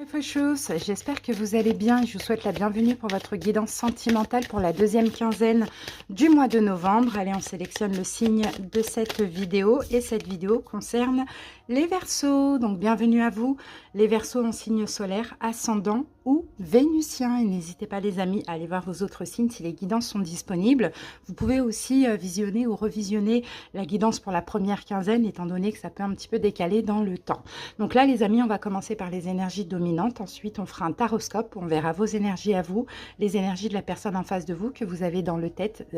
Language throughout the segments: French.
Fauchos, j'espère que vous allez bien et je vous souhaite la bienvenue pour votre guidance sentimentale pour la deuxième quinzaine du mois de novembre. Allez, on sélectionne le signe de cette vidéo et cette vidéo concerne les Verseaux. Donc bienvenue à vous, les Verseaux en signe solaire, ascendant ou vénusien. Et n'hésitez pas les amis à aller voir vos autres signes si les guidances sont disponibles. Vous pouvez aussi visionner ou revisionner la guidance pour la première quinzaine étant donné que ça peut un petit peu décaler dans le temps. Donc là les amis, on va commencer par les énergies dominantes. Ensuite, on fera un taroscope où on verra vos énergies à vous, les énergies de la personne en face de vous que vous avez dans la tête,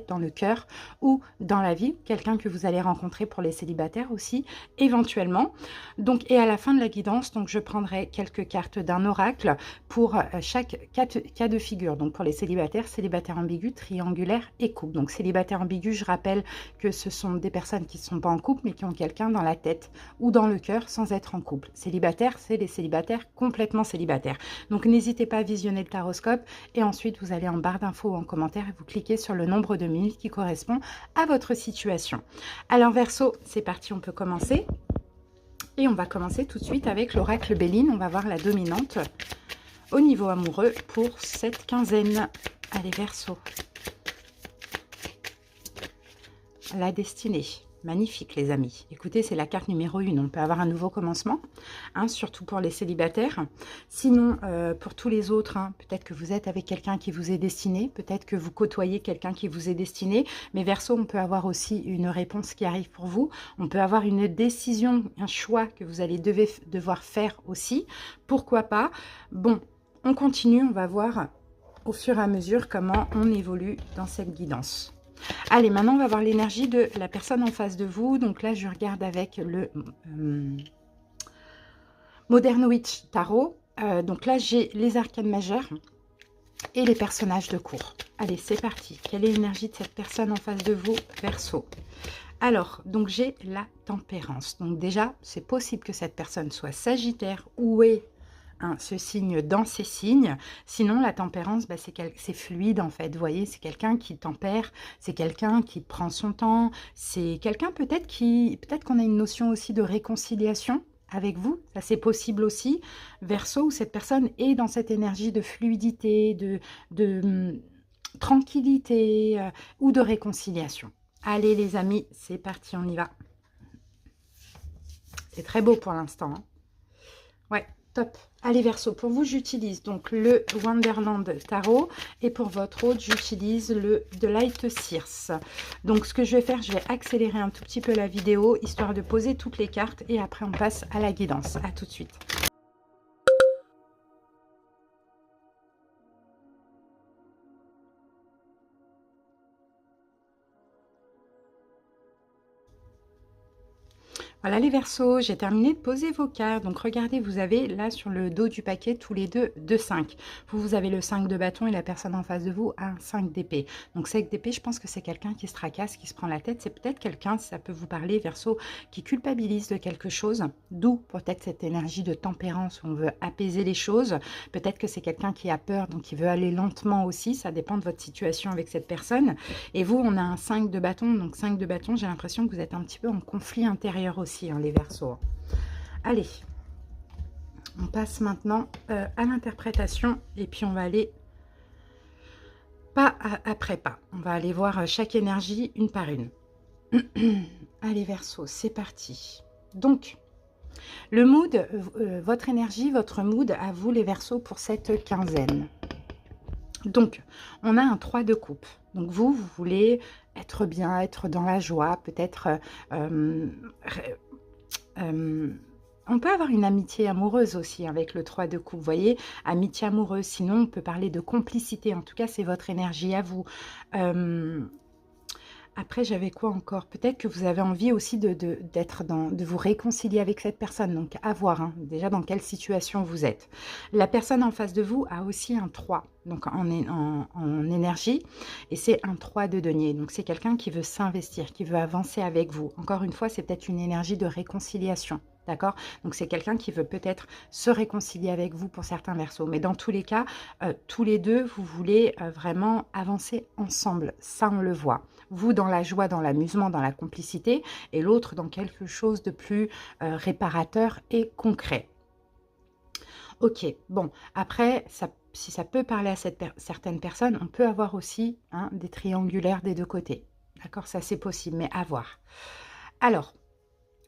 dans le cœur ou dans la vie, quelqu'un que vous allez rencontrer pour les célibataires aussi, éventuellement. Donc, et à la fin de la guidance, donc je prendrai quelques cartes d'un oracle pour chaque cas de figure. Donc pour les célibataires, célibataire ambigu, triangulaire et couple. Donc célibataire ambigu, je rappelle que ce sont des personnes qui ne sont pas en couple mais qui ont quelqu'un dans la tête ou dans le cœur sans être en couple. Célibataire, c'est les célibataires complètement célibataire. Donc n'hésitez pas à visionner le taroscope et ensuite vous allez en barre d'infos ou en commentaire et vous cliquez sur le nombre de minutes qui correspond à votre situation. Alors Verseau, c'est parti, on peut commencer. Et on va commencer tout de suite avec l'oracle Béline. On va voir la dominante au niveau amoureux pour cette quinzaine. Allez Verseau. La destinée. Magnifique les amis. Écoutez, c'est la carte numéro 1. On peut avoir un nouveau commencement, hein, surtout pour les célibataires. Sinon, pour tous les autres, hein, peut-être que vous êtes avec quelqu'un qui vous est destiné, peut-être que vous côtoyez quelqu'un qui vous est destiné. Mais Verseau, on peut avoir aussi une réponse qui arrive pour vous. On peut avoir une décision, un choix que vous allez devoir faire aussi. Pourquoi pas? Bon, on continue, on va voir au fur et à mesure comment on évolue dans cette guidance. Allez, maintenant, on va voir l'énergie de la personne en face de vous. Donc là, je regarde avec le Modern Witch Tarot. Donc là, j'ai les arcanes majeures et les personnages de cour. Allez, c'est parti. Quelle est l'énergie de cette personne en face de vous, Verseau? Alors, donc j'ai la tempérance. Donc déjà, c'est possible que cette personne soit sagittaire ou est ce signe dans ces signes. Sinon, la tempérance, bah, c'est fluide en fait. Vous voyez, c'est quelqu'un qui tempère, c'est quelqu'un qui prend son temps, c'est quelqu'un peut-être qu'on a une notion aussi de réconciliation avec vous. Ça, c'est possible aussi. Verseau, où cette personne est dans cette énergie de fluidité, de tranquillité ou de réconciliation. Allez les amis, c'est parti, on y va. C'est très beau pour l'instant. Hein. Ouais. Top. Allez Verseau, pour vous j'utilise donc le Wonderland Tarot et pour votre autre j'utilise le The Light Seers. Donc ce que je vais faire, je vais accélérer un tout petit peu la vidéo histoire de poser toutes les cartes et après on passe à la guidance. À tout de suite. Voilà les Verseaux, j'ai terminé de poser vos cartes. Donc regardez, vous avez là sur le dos du paquet tous les deux 5. Vous avez le 5 de bâton et la personne en face de vous a un 5 d'épée. Donc 5 d'épée, je pense que c'est quelqu'un qui se tracasse, qui se prend la tête. C'est peut-être quelqu'un, si ça peut vous parler, Verseau, qui culpabilise de quelque chose. D'où peut-être cette énergie de tempérance où on veut apaiser les choses. Peut-être que c'est quelqu'un qui a peur, donc qui veut aller lentement aussi. Ça dépend de votre situation avec cette personne. Et vous, on a un 5 de bâton. Donc 5 de bâton, j'ai l'impression que vous êtes un petit peu en conflit intérieur aussi. Hein, les Verseaux. Allez, on passe maintenant à l'interprétation et puis on va aller pas après pas. On va aller voir chaque énergie une par une. Allez Verseaux, c'est parti. Donc, le mood, votre énergie, votre mood à vous les Verseaux pour cette quinzaine. Donc, on a un 3 de coupe. Donc, vous voulez être bien, être dans la joie, peut-être... on peut avoir une amitié amoureuse aussi avec le 3 de coupe, vous voyez, amitié amoureuse, sinon on peut parler de complicité, en tout cas c'est votre énergie à vous. Après, j'avais quoi encore? Peut-être que vous avez envie aussi de vous réconcilier avec cette personne. Donc, à voir hein, déjà dans quelle situation vous êtes. La personne en face de vous a aussi un 3, donc en énergie. Et c'est un 3 de denier. Donc, c'est quelqu'un qui veut s'investir, qui veut avancer avec vous. Encore une fois, c'est peut-être une énergie de réconciliation. D'accord? Donc, c'est quelqu'un qui veut peut-être se réconcilier avec vous pour certains Verseaux. Mais dans tous les cas, tous les deux, vous voulez vraiment avancer ensemble. Ça, on le voit. Vous dans la joie, dans l'amusement, dans la complicité, et l'autre dans quelque chose de plus réparateur et concret. Ok, bon, après, si ça peut parler à certaines personnes, on peut avoir aussi hein, des triangulaires des deux côtés. D'accord, ça c'est possible, mais à voir. Alors,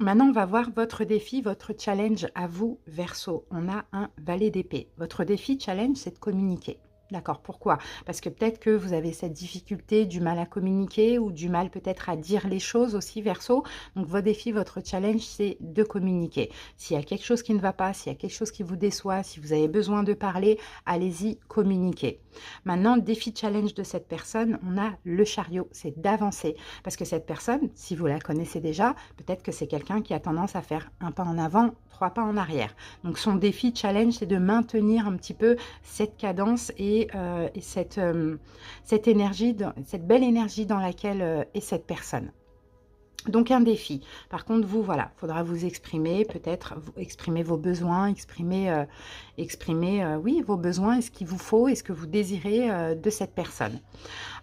maintenant, on va voir votre défi, votre challenge à vous, Verseau. On a un valet d'épée. Votre défi, challenge, c'est de communiquer. D'accord, pourquoi? Parce que peut-être que vous avez cette difficulté, du mal à communiquer ou du mal peut-être à dire les choses aussi, Verseau. Donc, votre défi, votre challenge, c'est de communiquer. S'il y a quelque chose qui ne va pas, s'il y a quelque chose qui vous déçoit, si vous avez besoin de parler, allez-y, communiquez. Maintenant, défi challenge de cette personne, on a le chariot, c'est d'avancer. Parce que cette personne, si vous la connaissez déjà, peut-être que c'est quelqu'un qui a tendance à faire un pas en avant, 3 pas en arrière. Donc son défi challenge, c'est de maintenir un petit peu cette cadence et cette énergie, cette belle énergie dans laquelle est cette personne. Donc un défi. Par contre, vous, voilà, il faudra vous exprimer, peut-être exprimer vos besoins, exprimer oui, vos besoins et ce qu'il vous faut et ce que vous désirez de cette personne.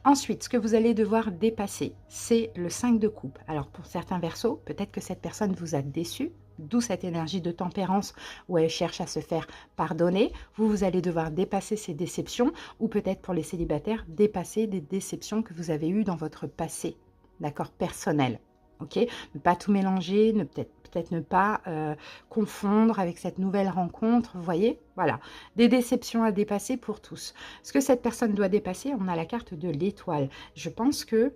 Ensuite, ce que vous allez devoir dépasser, c'est le 5 de coupe. Alors pour certains Verseaux, peut-être que cette personne vous a déçu, d'où cette énergie de tempérance où elle cherche à se faire pardonner. Vous allez devoir dépasser ces déceptions ou peut-être pour les célibataires, dépasser des déceptions que vous avez eues dans votre passé, d'accord, personnel. Ok, ne pas tout mélanger, peut-être ne pas confondre avec cette nouvelle rencontre, vous voyez, voilà, des déceptions à dépasser pour tous. Ce que cette personne doit dépasser, on a la carte de l'étoile. Je pense que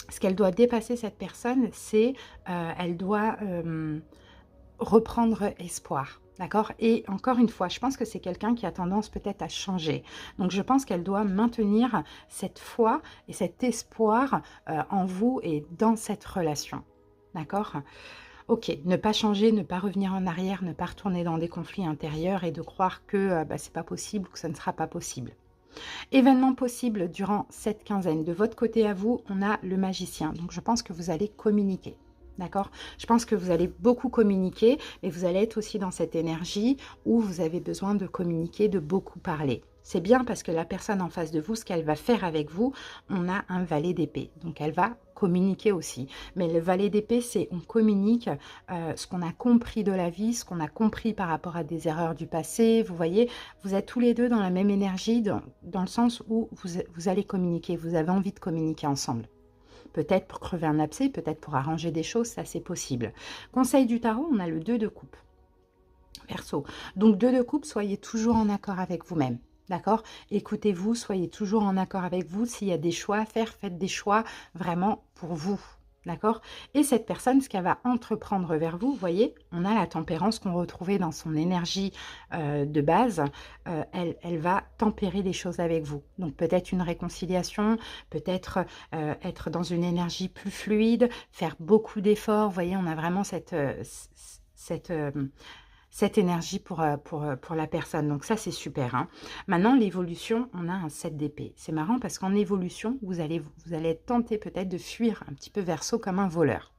ce qu'elle doit dépasser, cette personne, c'est elle doit reprendre espoir. D'accord? Et encore une fois, je pense que c'est quelqu'un qui a tendance peut-être à changer. Donc, je pense qu'elle doit maintenir cette foi et cet espoir en vous et dans cette relation. D'accord? Ok, ne pas changer, ne pas revenir en arrière, ne pas retourner dans des conflits intérieurs et de croire que c'est pas possible ou que ça ne sera pas possible. Événement possible durant cette quinzaine. De votre côté à vous, on a le magicien. Donc, je pense que vous allez communiquer. D'accord? Je pense que vous allez beaucoup communiquer, mais vous allez être aussi dans cette énergie où vous avez besoin de communiquer, de beaucoup parler. C'est bien parce que la personne en face de vous, ce qu'elle va faire avec vous, on a un valet d'épée. Donc, elle va communiquer aussi. Mais le valet d'épée, c'est on communique ce qu'on a compris de la vie, ce qu'on a compris par rapport à des erreurs du passé. Vous voyez, vous êtes tous les deux dans la même énergie, dans le sens où vous allez communiquer, vous avez envie de communiquer ensemble. Peut-être pour crever un abcès, peut-être pour arranger des choses, ça c'est possible. Conseil du tarot, on a le 2 de coupe. Verseau. Donc 2 de coupe, soyez toujours en accord avec vous-même. D'accord? Écoutez-vous, soyez toujours en accord avec vous. S'il y a des choix à faire, faites des choix vraiment pour vous. D'accord? Et cette personne, ce qu'elle va entreprendre vers vous, vous voyez, on a la tempérance qu'on retrouvait dans son énergie de base. Elle va tempérer les choses avec vous. Donc peut-être une réconciliation, peut-être être dans une énergie plus fluide, faire beaucoup d'efforts. Vous voyez, on a vraiment cette énergie pour la personne. Donc ça, c'est super. Hein. Maintenant, l'évolution, on a un 7 d'épée. C'est marrant parce qu'en évolution, vous allez être tenté peut-être de fuir un petit peu Verseau comme un voleur.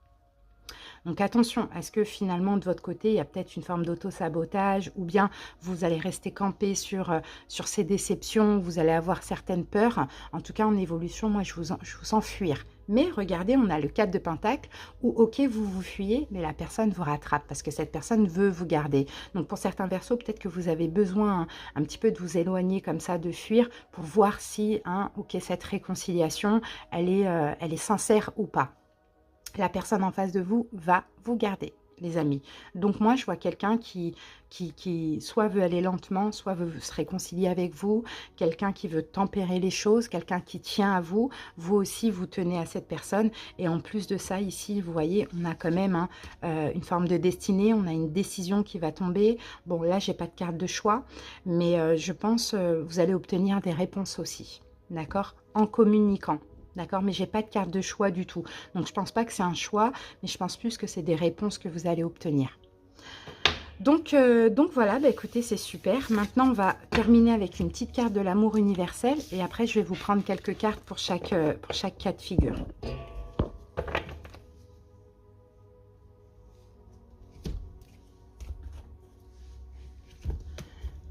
Donc attention, est-ce que finalement de votre côté, il y a peut-être une forme d'auto-sabotage ou bien vous allez rester campé sur ces déceptions, vous allez avoir certaines peurs. En tout cas, en évolution, moi, je vous sens fuir. Mais regardez, on a le 4 de Pentacle où, ok, vous fuyez, mais la personne vous rattrape parce que cette personne veut vous garder. Donc pour certains Verseaux, peut-être que vous avez besoin un petit peu de vous éloigner comme ça, de fuir pour voir si, ok, cette réconciliation, elle est sincère ou pas. La personne en face de vous va vous garder, les amis. Donc moi, je vois quelqu'un qui soit veut aller lentement, soit veut se réconcilier avec vous, quelqu'un qui veut tempérer les choses, quelqu'un qui tient à vous. Vous aussi, vous tenez à cette personne. Et en plus de ça, ici, vous voyez, on a quand même une forme de destinée, on a une décision qui va tomber. Bon, là, j'ai pas de carte de choix, mais je pense vous allez obtenir des réponses aussi, d'accord? En communiquant. D'accord, mais je n'ai pas de carte de choix du tout. Donc, je ne pense pas que c'est un choix, mais je pense plus que c'est des réponses que vous allez obtenir. Donc voilà, écoutez, c'est super. Maintenant, on va terminer avec une petite carte de l'amour universel. Et après, je vais vous prendre quelques cartes pour chaque cas de figure.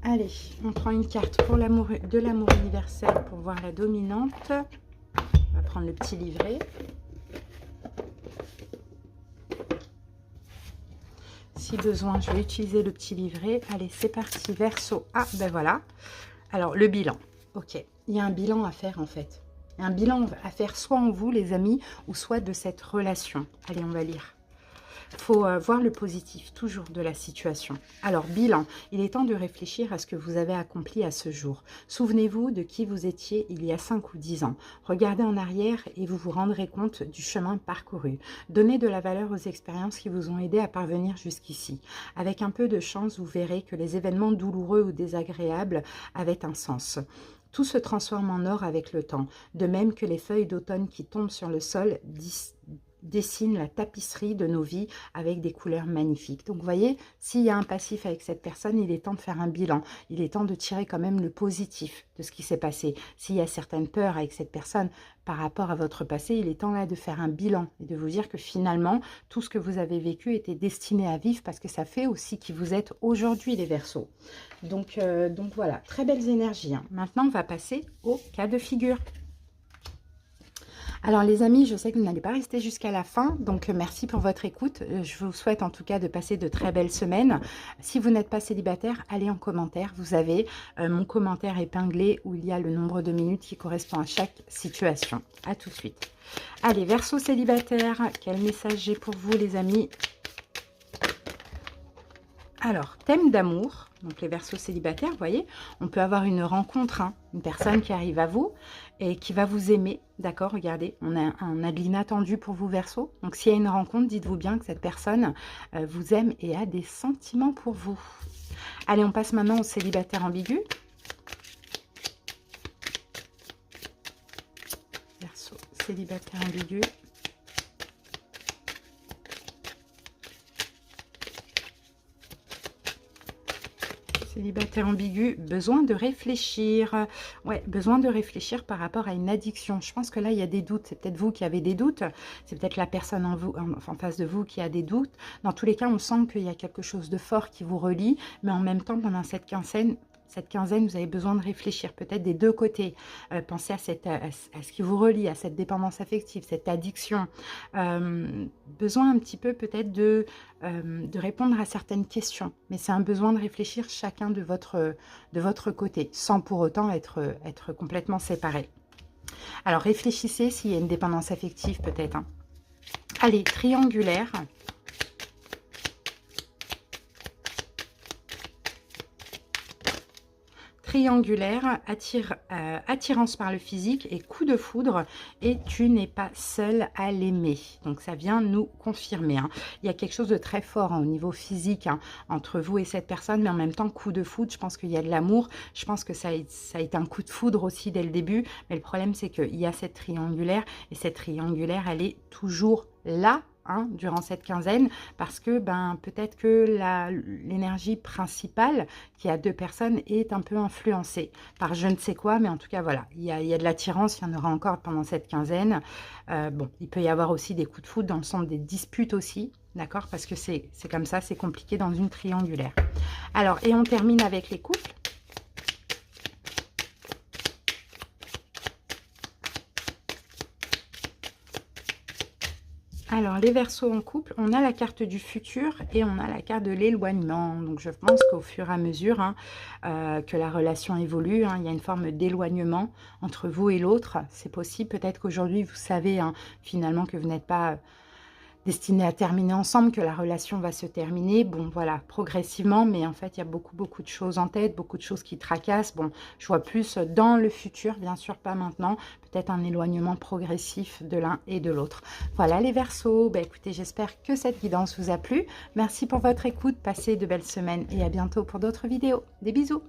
Allez, on prend une carte pour de l'amour universel pour voir la dominante. On va prendre le petit livret. si besoin, je vais utiliser le petit livret. Allez, c'est parti, Verseau. Ah, ben voilà. Alors, le bilan. Ok, il y a un bilan à faire en fait. Il y a un bilan à faire soit en vous, les amis, ou soit de cette relation. Allez, on va lire. Il faut voir le positif, toujours, de la situation. Alors, bilan, il est temps de réfléchir à ce que vous avez accompli à ce jour. Souvenez-vous de qui vous étiez il y a 5 ou 10 ans. Regardez en arrière et vous vous rendrez compte du chemin parcouru. Donnez de la valeur aux expériences qui vous ont aidé à parvenir jusqu'ici. Avec un peu de chance, vous verrez que les événements douloureux ou désagréables avaient un sens. Tout se transforme en or avec le temps, de même que les feuilles d'automne qui tombent sur le sol dessine la tapisserie de nos vies avec des couleurs magnifiques. Donc, vous voyez, s'il y a un passif avec cette personne, il est temps de faire un bilan. Il est temps de tirer quand même le positif de ce qui s'est passé. S'il y a certaines peurs avec cette personne par rapport à votre passé, il est temps là de faire un bilan et de vous dire que finalement, tout ce que vous avez vécu était destiné à vivre parce que ça fait aussi qui vous êtes aujourd'hui, les Verseaux. Donc voilà, très belles énergies. Hein. Maintenant, on va passer au cas de figure. Alors les amis, je sais que vous n'allez pas rester jusqu'à la fin, donc merci pour votre écoute. Je vous souhaite en tout cas de passer de très belles semaines. Si vous n'êtes pas célibataire, allez en commentaire. Vous avez mon commentaire épinglé où il y a le nombre de minutes qui correspond à chaque situation. À tout de suite. Allez, Verseau célibataire, quel message j'ai pour vous les amis? Alors, thème d'amour, donc les Verseaux célibataires, vous voyez, on peut avoir une rencontre, hein, une personne qui arrive à vous et qui va vous aimer, d'accord, regardez, on a de l'inattendu pour vous Verseaux. Donc s'il y a une rencontre, dites-vous bien que cette personne vous aime et a des sentiments pour vous. Allez, on passe maintenant au célibataire ambigu. Verseau célibataire ambigu. Célibataire ambigu, besoin de réfléchir. Ouais, besoin de réfléchir par rapport à une addiction. Je pense que là, il y a des doutes. C'est peut-être vous qui avez des doutes. C'est peut-être la personne en face de vous qui a des doutes. Dans tous les cas, on sent qu'il y a quelque chose de fort qui vous relie. Mais en même temps, pendant cette quinzaine, vous avez besoin de réfléchir, peut-être des deux côtés. Pensez à ce qui vous relie, à cette dépendance affective, cette addiction. Besoin un petit peu peut-être de répondre à certaines questions. Mais c'est un besoin de réfléchir chacun de votre côté, sans pour autant être complètement séparés. Alors réfléchissez s'il y a une dépendance affective peut-être. Hein. Allez, triangulaire. Triangulaire, attirance par le physique et coup de foudre, et tu n'es pas seul à l'aimer. Donc ça vient nous confirmer. Hein. Il y a quelque chose de très fort hein, au niveau physique hein, entre vous et cette personne, mais en même temps coup de foudre, je pense qu'il y a de l'amour. Je pense que ça a été un coup de foudre aussi dès le début, mais le problème c'est qu'il y a cette triangulaire, et cette triangulaire elle est toujours là. Hein, durant cette quinzaine, parce que peut-être que l'énergie principale qui a deux personnes est un peu influencée par je ne sais quoi, mais en tout cas voilà, il y a de l'attirance, il y en aura encore pendant cette quinzaine. Bon, il peut y avoir aussi des coups de foudre dans le sens des disputes aussi, d'accord, parce que c'est comme ça, c'est compliqué dans une triangulaire. Alors, et on termine avec les couples. Alors, les Verseaux en couple, on a la carte du futur et on a la carte de l'éloignement. Donc, je pense qu'au fur et à mesure hein, que la relation évolue, hein, il y a une forme d'éloignement entre vous et l'autre. C'est possible. Peut-être qu'aujourd'hui, vous savez hein, finalement que vous n'êtes pas destinés à terminer ensemble, que la relation va se terminer. Bon, voilà, progressivement, mais en fait, il y a beaucoup de choses en tête, beaucoup de choses qui tracassent. Bon, je vois plus dans le futur, bien sûr, pas maintenant. Peut-être un éloignement progressif de l'un et de l'autre. Voilà les Verseaux. Écoutez, j'espère que cette guidance vous a plu. Merci pour votre écoute. Passez de belles semaines et à bientôt pour d'autres vidéos. Des bisous.